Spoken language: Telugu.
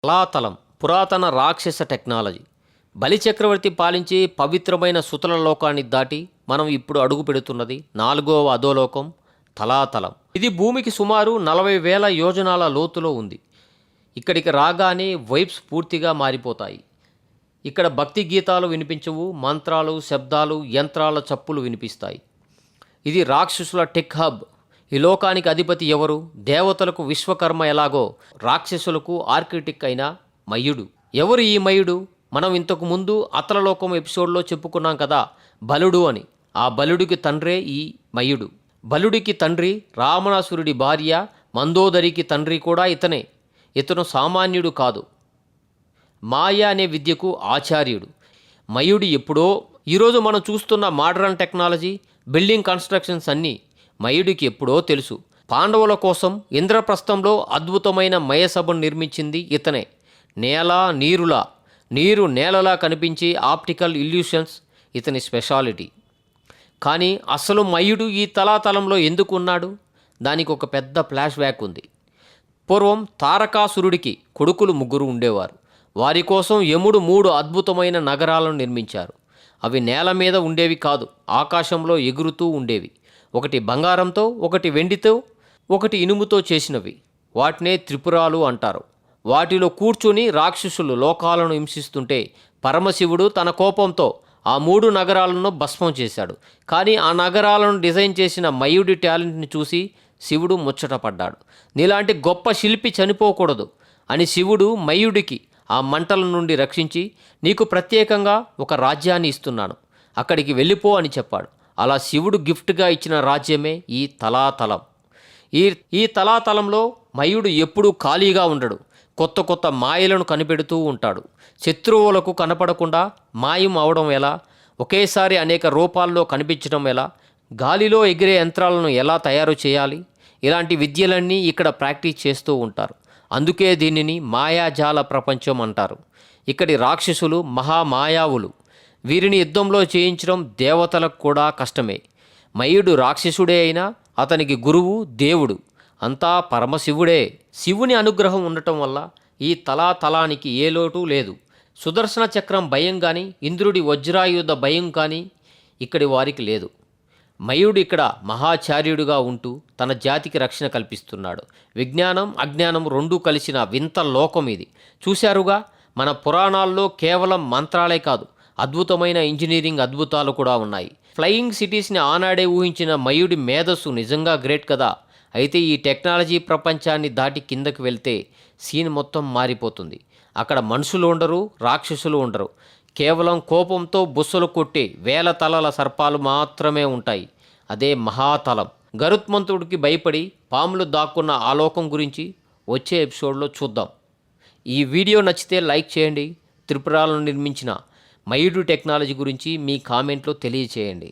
తలాతలం పురాతన రాక్షస టెక్నాలజీ. బలిచక్రవర్తి పాలించే పవిత్రమైన సుతల లోకాన్ని దాటి మనం ఇప్పుడు అడుగు పెడుతున్నది 4వ అధోలోకం తలాతలం. ఇది భూమికి సుమారు 40,000 యోజనాల లోతులో ఉంది. ఇక్కడికి రాగానే వైబ్స్ పూర్తిగా మారిపోతాయి. ఇక్కడ భక్తి గీతాలు వినిపించవు, మంత్రాలు, శబ్దాలు, యంత్రాల చప్పులు వినిపిస్తాయి. ఇది రాక్షసుల టెక్ హబ్. ఈ లోకానికి అధిపతి ఎవరు? దేవతలకు విశ్వకర్మ ఎలాగో రాక్షసులకు ఆర్కిటెక్ట్ అయిన మయుడు. ఎవరు ఈ మయుడు? మనం ఇంతకు ముందు అతలలోకం ఎపిసోడ్లో చెప్పుకున్నాం కదా, బలుడు అని. ఆ బలుడికి తండ్రే ఈ మయుడు. బలుడికి తండ్రి రావణాసురుడి భార్య మందోదరికి తండ్రి కూడా ఇతనే. ఇతను సామాన్యుడు కాదు, మాయ అనే విద్యకు ఆచార్యుడు. మయుడు ఎప్పుడో, ఈరోజు మనం చూస్తున్న మోడర్న్ టెక్నాలజీ, బిల్డింగ్ కన్స్ట్రక్షన్స్ అన్నీ మయుడికి ఎప్పుడో తెలుసు. పాండవుల కోసం ఇంద్రప్రస్థంలో అద్భుతమైన మయసభను నిర్మించింది ఇతనే. నీరు నేలలా కనిపించే ఆప్టికల్ ఇల్యూషన్స్ ఇతని స్పెషాలిటీ. కానీ అసలు మయుడు ఈ తలాతలంలో ఎందుకు ఉన్నాడు? దానికి ఒక పెద్ద ఫ్లాష్ బ్యాక్ ఉంది. పూర్వం తారకాసురుడికి కొడుకులు 3 ఉండేవారు. వారి కోసం యముడు 3 అద్భుతమైన నగరాలను నిర్మించారు. అవి నేల మీద ఉండేవి కాదు, ఆకాశంలో ఎగురుతూ ఉండేవి. ఒకటి బంగారంతో, ఒకటి వెండితో, ఒకటి ఇనుముతో చేసినవి. వాటినే త్రిపురాలు అంటారు. వాటిలో కూర్చుని రాక్షసులు లోకాలను హింసిస్తుంటే పరమశివుడు తన కోపంతో ఆ 3 నగరాలను భస్మం చేశాడు. కానీ ఆ నగరాలను డిజైన్ చేసిన మయుడి టాలెంట్ని చూసి శివుడు ముచ్చటపడ్డాడు. నీలాంటి గొప్ప శిల్పి చనిపోకూడదు అని శివుడు మయుడికి ఆ మంటల నుండి రక్షించి, నీకు ప్రత్యేకంగా ఒక రాజ్యాన్ని ఇస్తున్నాను, అక్కడికి వెళ్ళిపో అని చెప్పాడు. అలా శివుడు గిఫ్ట్గా ఇచ్చిన రాజ్యమే ఈ తలాతలం. ఈ తలాతలంలో మయుడు ఎప్పుడూ ఖాళీగా ఉండడు. కొత్త కొత్త మాయలను కనిపెడుతూ ఉంటాడు. శత్రువులకు కనపడకుండా మాయం అవడం ఎలా, ఒకేసారి అనేక రూపాల్లో కనిపించడం ఎలా, గాలిలో ఎగిరే యంత్రాలను ఎలా తయారు చేయాలి, ఇలాంటి విద్యలన్నీ ఇక్కడ ప్రాక్టీస్ చేస్తూ ఉంటారు. అందుకే దీనిని మాయాజాల ప్రపంచం అంటారు. ఇక్కడి రాక్షసులు మహామాయావులు. వీరిని యుద్ధంలో చేయించడం దేవతలకు కూడా కష్టమే. మయుడు రాక్షసుడే అయినా అతనికి గురువు దేవుడు, అంతా పరమశివుడే. శివుని అనుగ్రహం ఉండటం వల్ల ఈ తలాతలానికి ఏ లోటు లేదు. సుదర్శన చక్రం భయం కానీ, ఇంద్రుడి వజ్రాయుధ భయం కానీ ఇక్కడి వారికి లేదు. మయుడు ఇక్కడ మహాచార్యుడిగా ఉంటూ తన జాతికి రక్షణ కల్పిస్తున్నాడు. విజ్ఞానం అజ్ఞానం రెండూ కలిసిన వింత లోకం ఇది. చూశారుగా, మన పురాణాల్లో కేవలం మంత్రాలే కాదు, అద్భుతమైన ఇంజనీరింగ్ అద్భుతాలు కూడా ఉన్నాయి. ఫ్లయింగ్ సిటీస్ని ఆనాడే ఊహించిన మయుడి మేధస్సు నిజంగా గ్రేట్ కదా. అయితే ఈ టెక్నాలజీ ప్రపంచాన్ని దాటి కిందకు వెళ్తే సీన్ మొత్తం మారిపోతుంది. అక్కడ మనుషులు ఉండరు, రాక్షసులు ఉండరు. కేవలం కోపంతో బుస్సలు కొట్టే 1000 తలల సర్పాలు మాత్రమే ఉంటాయి. అదే మహాతలం. గరుత్మంతుడికి భయపడి పాములు దాక్కున్న ఆ లోకం గురించి వచ్చే ఎపిసోడ్లో చూద్దాం. ఈ వీడియో నచ్చితే లైక్ చేయండి. త్రిపురాలను నిర్మించిన మయుడు టెక్నాలజీ గురించి మీ కామెంట్లో తెలియచేయండి.